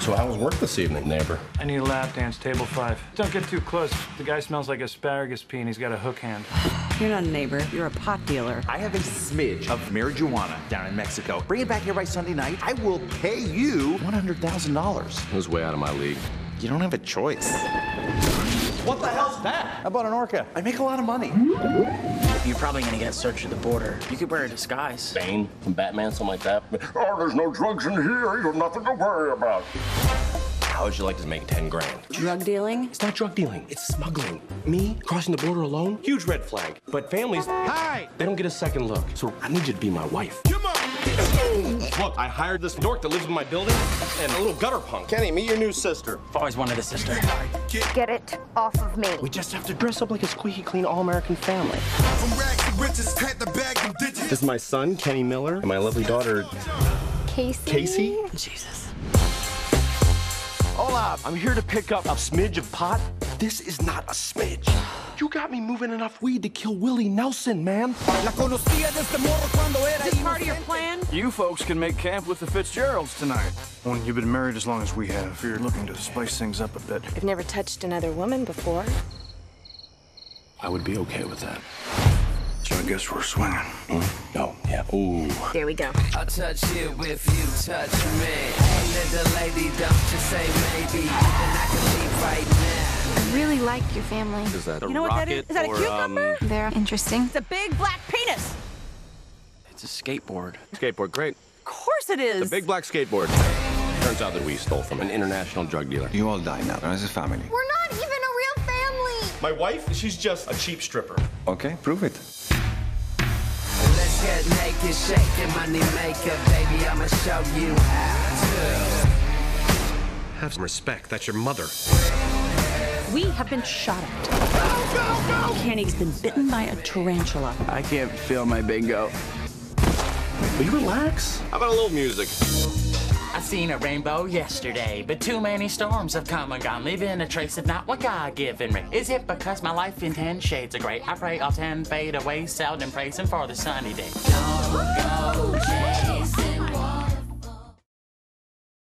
So how was work this evening, neighbor? I need a lap dance, table 5. Don't get too close. The guy smells like asparagus pea and he's got a hook hand. You're not a neighbor, you're a pot dealer. I have a smidge of marijuana down in Mexico. Bring it back here by Sunday night. I will pay you $100,000. It was way out of my league. You don't have a choice. What the hell's that? I bought an orca. I make a lot of money. You're probably gonna get searched at the border. You could wear a disguise. Bane from Batman, something like that. Oh, there's no drugs in here. You have nothing to worry about. How would you like to make 10 grand? Drug dealing? It's not drug dealing, it's smuggling. Me crossing the border alone, huge red flag. But families, hi, they don't get a second look. So I need you to be my wife. Come on. Look, I hired this dork that lives in my building and a little gutter punk. Kenny, meet your new sister. I've always wanted a sister. Get it off of me. We just have to dress up like a squeaky clean all-American family. From rags to riches, had the bag of digits. This is my son, Kenny Miller, and my lovely daughter, Casey? Casey. Jesus. Hola, I'm here to pick up a smidge of pot. This is not a smidge. You got me moving enough weed to kill Willie Nelson, man. Is this part of your plan? You folks can make camp with the Fitzgeralds tonight. When you've been married as long as we have, you're looking to spice things up a bit. I've never touched another woman before. I would be okay with that. So I guess we're swinging. No, yeah, ooh. There we go. I'll touch you if you touch me. Hey, little lady, don't just say maybe. And I can leave right now. I really like your family. Is that a You know what that is? Is that a cucumber? They're interesting. It's a big black penis. It's a skateboard. Skateboard, great. Of course it is. The big black skateboard. Turns out that we stole from an international drug dealer. You all die now as a family. We're not even a real family. My wife, she's just a cheap stripper. Okay, prove it. Let's get naked, shaking money maker. Baby, I'ma show you how to. Have some respect. That's your mother. We have been shot at. Kenny's been bitten by a tarantula. I can't feel my bingo. Will you relax? How about a little music? I seen a rainbow yesterday, but too many storms have come and gone, leaving a trace of not what God given me. Is it because my life in 10 shades of gray? I pray all 10 fade away, seldom praising for the sunny day. Don't go chasing